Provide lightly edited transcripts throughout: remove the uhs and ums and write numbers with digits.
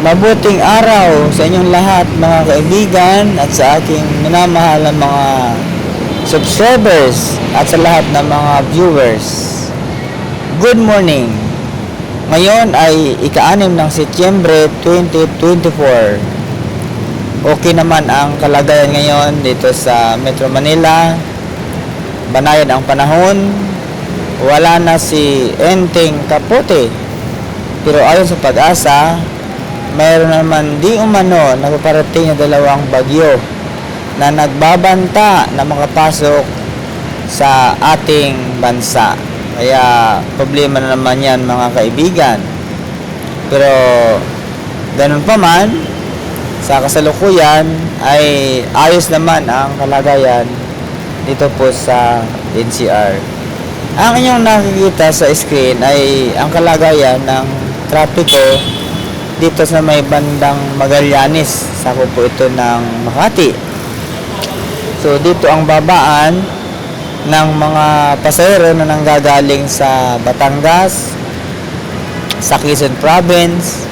Mabuting araw sa inyong lahat mga kaibigan at sa aking minamahal na mga subscribers at sa lahat ng mga viewers. Good morning! Ngayon ay ika-6 ng Setyembre 2024. Okay naman ang kalagayan ngayon dito sa Metro Manila. Banayad ang panahon. Wala na si Enteng Capote. Pero ayon sa Pag-asa, mayroon naman di umano napaparating na 2 bagyo na nagbabanta na makapasok sa ating bansa. Kaya problema na naman yan mga kaibigan. Pero ganun pa man, sa kasalukuyan ay ayos naman ang kalagayan dito po sa NCR. Ang inyong nakikita sa screen ay ang kalagayan ng trapiko dito sa may bandang Magallanes, sako po ito ng Makati. So dito ang babaan ng mga pasahero na nanggagaling sa Batangas, sa Quezon Province,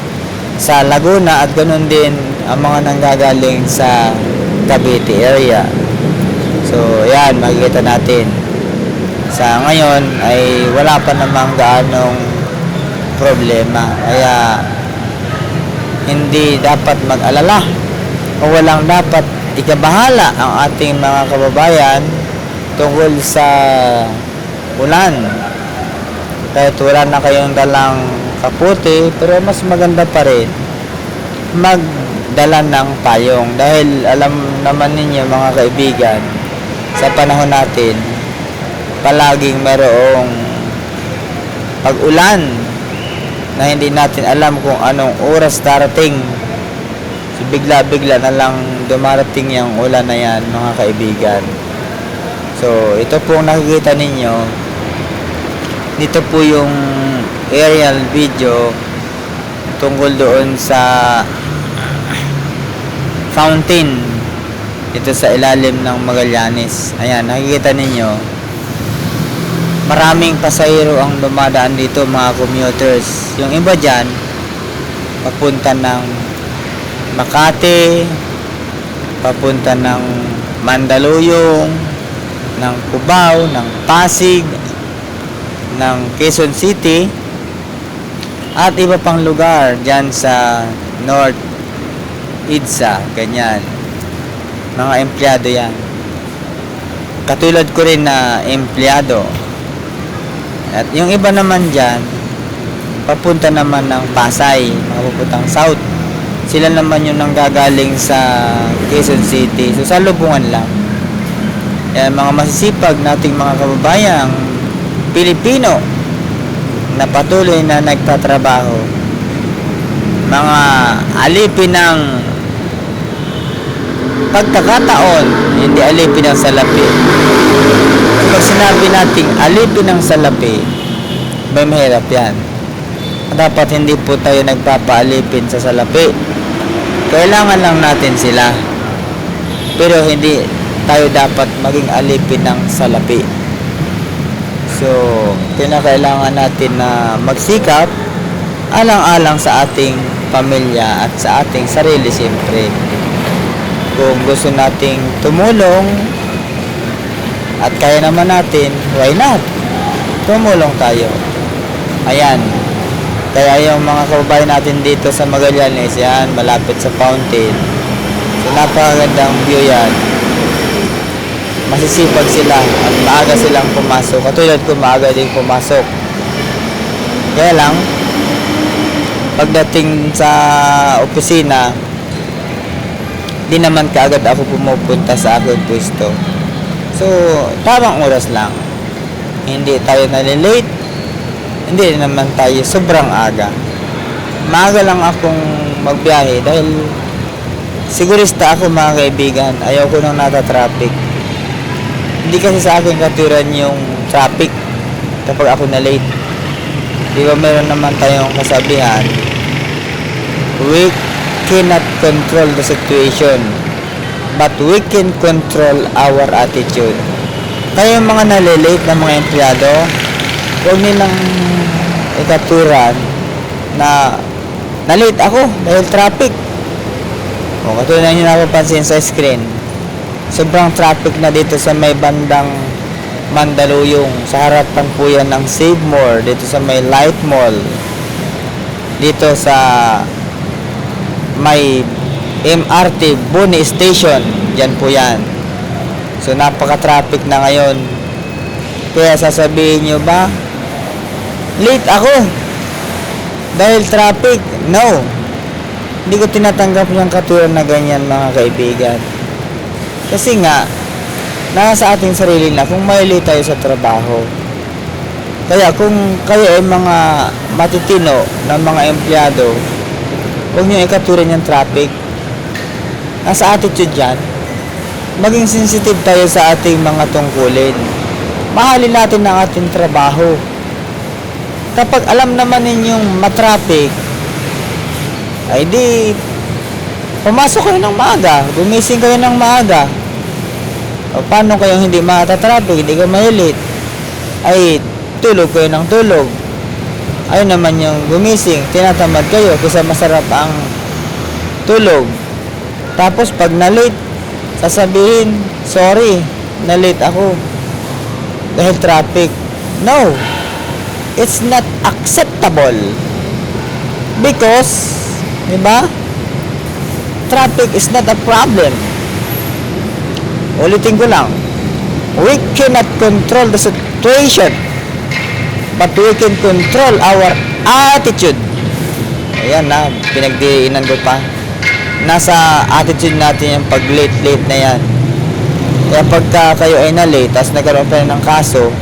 sa Laguna at ganoon din ang mga nanggagaling sa Cavite area. So yan, makikita natin. Sa ngayon ay wala pa namang gaanong problema. Kaya hindi dapat mag-alala o walang dapat ikabahala ang ating mga kababayan tungkol sa ulan. Kahit wala na kayong dalang kapote, pero mas maganda pa rin magdala ng payong. Dahil alam naman ninyo mga kaibigan, sa panahon natin, palaging mayroong pag-ulan na hindi natin alam kung anong oras darating. So, bigla-bigla na lang dumarating yung ulan na yan mga kaibigan. So ito pong nakikita ninyo, dito po yung aerial video tungkol doon sa fountain dito sa ilalim ng Magallanes. Ayan, nakikita ninyo maraming pasahero ang dumadaan dito mga commuters. Yung iba dyan papunta ng Makati, papunta ng Mandaluyong, ng Cubao, ng Pasig, ng Quezon City at iba pang lugar dyan sa North EDSA, ganyan. Mga empleyado yan. Katulad ko rin na empleyado. At yung iba naman dyan, papunta naman ng Pasay, mga papuntang South. Sila naman yung nanggagaling sa Quezon City. So, salubungan lang. Yan, mga masisipag nating mga kababayang Pilipino na patuloy na nagtatrabaho. Mga alipin ng pagkakataon, hindi alipin ng salapi. Pag sinabi nating alipin ng salapi, may mahirap yan. Dapat hindi po tayo nagpapaalipin sa salapi. Kailangan lang natin sila. Pero hindi tayo dapat maging alipin ng salapi. So, kinakailangan natin na magsikap alang-alang sa ating pamilya at sa ating sarili siyempre. Kung gusto nating tumulong at kaya naman natin, why not? Tumulong tayo. Ayan. Kaya yung mga kababayan natin dito sa Magallanes, yan, malapit sa fountain. So, napakagandang view yan. Masisipag sila at maaga silang pumasok. Katulad ko, maaga din pumasok. Kaya lang, pagdating sa opisina, di naman kaagad ako pumupunta sa aking pwesto. So, tamang oras lang. Hindi tayo nalilate. Hindi naman tayo sobrang aga. Maaga lang akong magbiyahe dahil sigurista ako mga kaibigan. Ayaw ko nang nata-traffic. Hindi kasi sa akin katuran yung traffic kapag ako na late. Di ba meron naman tayong kasabihan, we cannot control the situation, but we can control our attitude. Kaya yung mga nalilate na mga empleyado, huwag nilang ikaturan na na-late ako dahil traffic. O, katulad na nyo napapansin sa screen, sobrang traffic na dito sa may bandang Mandaluyong. Sa harapan po yan ng Save More, dito sa may Light Mall, dito sa may MRT Boni Station, dyan po yan. So napaka-traffic na ngayon. Kaya sasabihin nyo ba, late ako dahil traffic? No, hindi ko tinatanggap yung katulad na ganyan, mga kaibigan. Kasi nga, nasa ating sarili na kung may late tayo sa trabaho. Kaya kung kayo ay mga matitino ng mga empleyado, huwag nyo ikaturin yung traffic. Nasa attitude yan. Maging sensitive tayo sa ating mga tungkulin. Mahalin natin ang ating trabaho. Kapag alam naman ninyong matraffic, ay di pumasok kayo ng maaga, gumising kayo ng maaga. O paano kayong hindi matatraffic, hindi kayo mahilit? Ay tulog kayo ng tulog. Ayun naman yung gumising, tinatamad kayo kasi masarap ang tulog. Tapos pag na-late, sasabihin, sorry, na-late ako dahil traffic. No, it's not acceptable. Because, di ba? Traffic is not a problem. Ulitin ko lang, we cannot control the situation, but we can control our attitude. Ayan na, pinagdiinan ko pa. Nasa attitude natin yung pag late na yan. Kaya pagka kayo ay na-late, tapos nagkaroon pa ng kaso,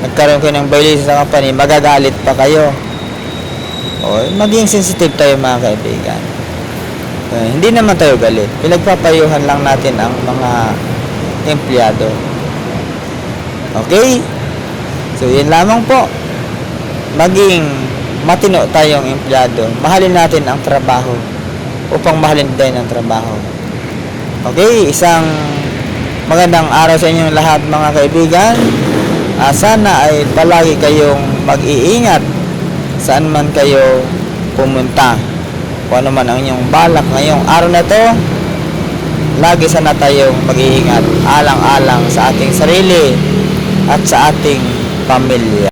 nagkaroon kayo ng violation sa company, magagalit pa kayo. O, maging sensitive tayo, mga kaibigan. Hindi naman tayo galit. Pinagpapayuhan lang natin ang mga empleyado. Okay? So, yun lamang po. Maging matino tayong empleyado. Mahalin natin ang trabaho upang mahalin din ang trabaho. Okay? Isang magandang araw sa inyong lahat, mga kaibigan. Sana ay palagi kayong mag-iingat saan man kayo pumunta. Kung ano man ang inyong balak ngayong araw na to, lagi sana tayong mag-iingat alang-alang sa ating sarili at sa ating pamilya.